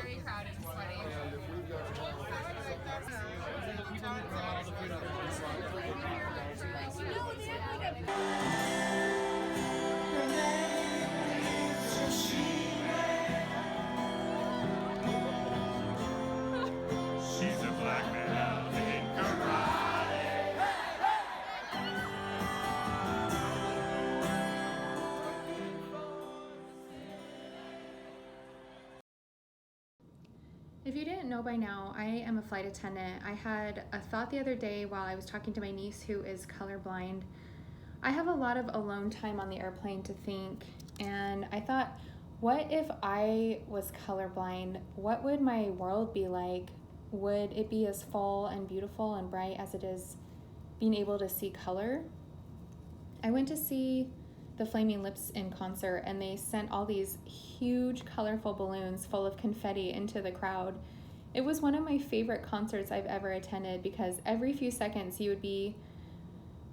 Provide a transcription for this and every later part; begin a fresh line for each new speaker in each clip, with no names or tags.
very crowded and sweaty.
She's a black man in karate.
If you didn't know by now, I am a flight attendant. I had a thought the other day while I was talking to my niece who is colorblind. I have a lot of alone time on the airplane to think, and I thought, what if I was colorblind? What would my world be like? Would it be as full and beautiful and bright as it is being able to see color? I went to see the Flaming Lips in concert, and they sent all these huge colorful balloons full of confetti into the crowd. It was one of my favorite concerts I've ever attended because every few seconds you would be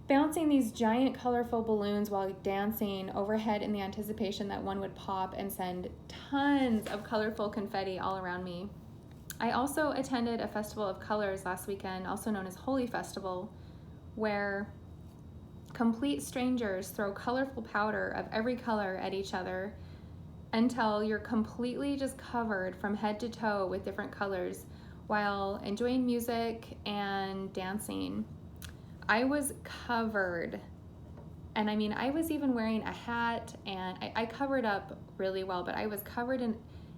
bouncing these giant colorful balloons while dancing overhead in the anticipation that one would pop and send tons of colorful confetti all around me. I also attended a festival of colors last weekend, also known as Holi Festival, where complete strangers throw colorful powder of every color at each other until you're completely just covered from head to toe with different colors while enjoying music and dancing. I was covered, and I mean, I was even wearing a hat, and I covered up really well, but I was covered in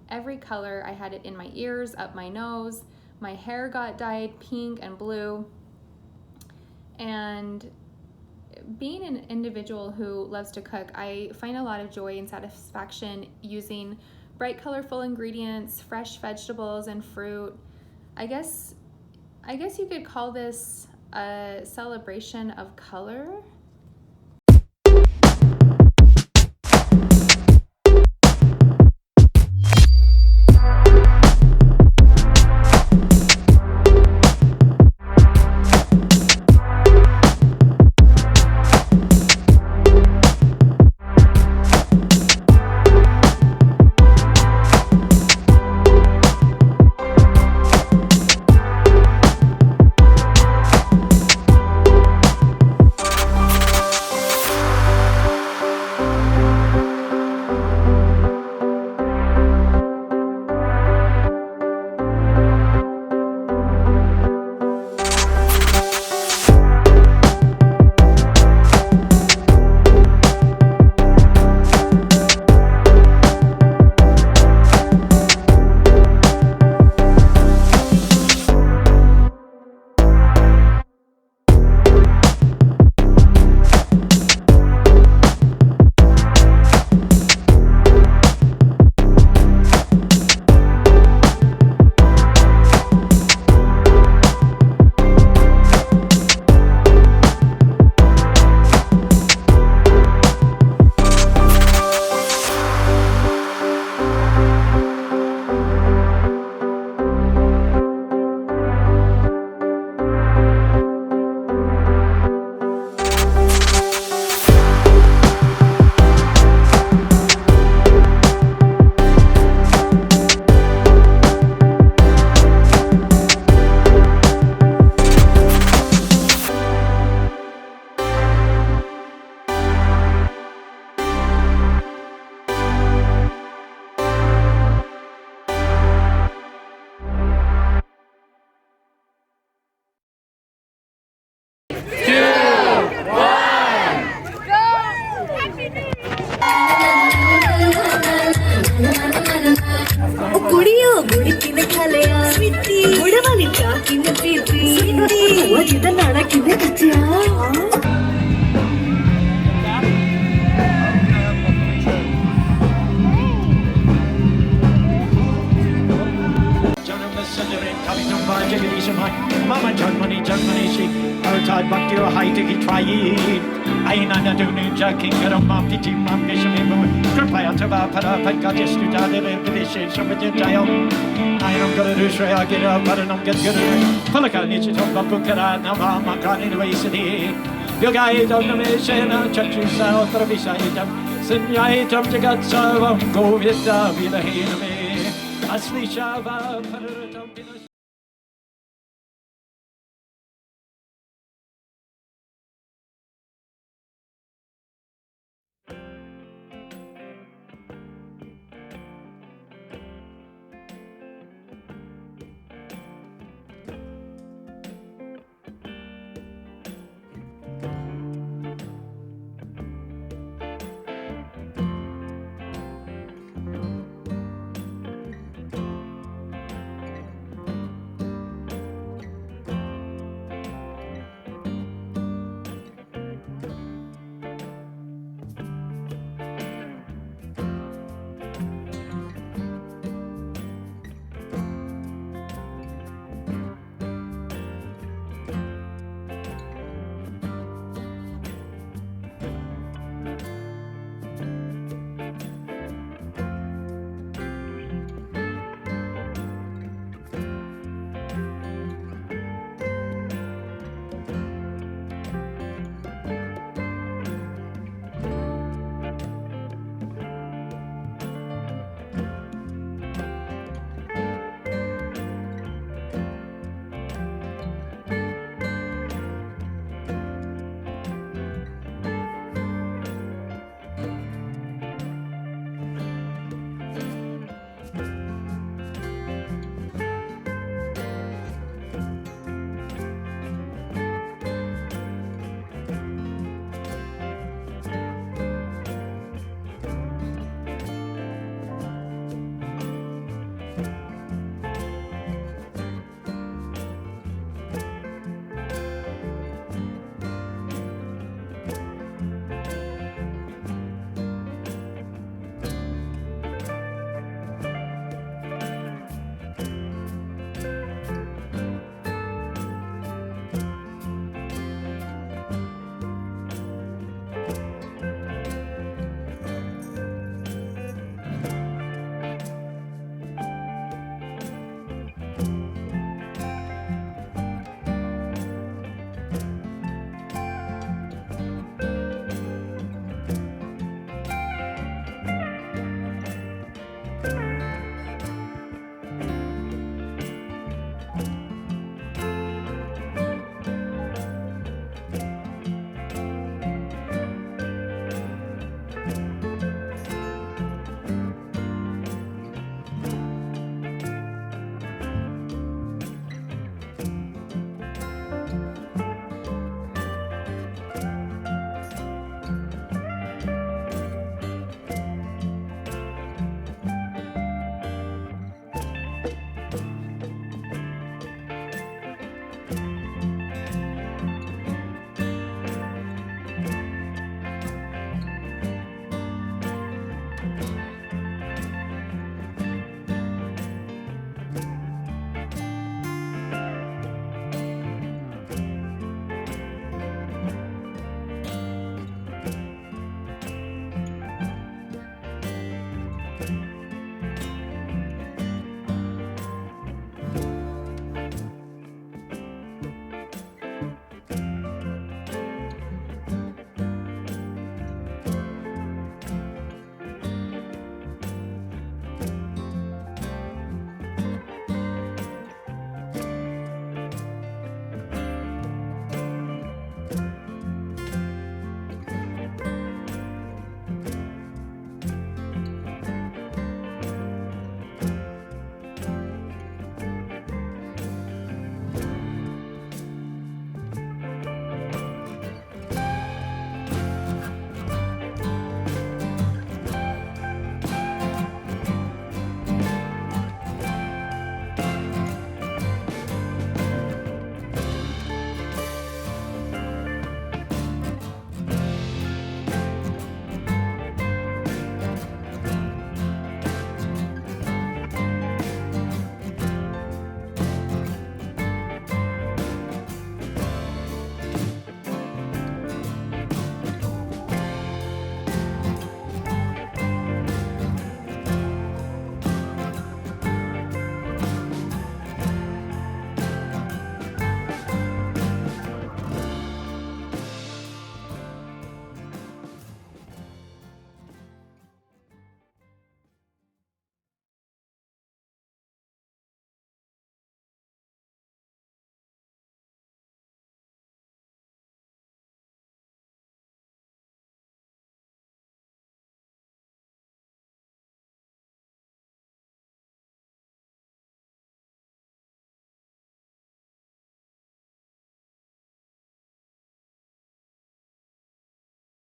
every color. I had it in my ears, up my nose, my hair got dyed pink and blue, and being an individual who loves to cook, I find a lot of joy and satisfaction using bright, colorful ingredients, fresh vegetables and fruit. I guess you could call this a celebration of color.
Yogaitam nameshena chachisa pravisaitam Sinyaitam jagat sarvam govita vidahiname Asli Shava,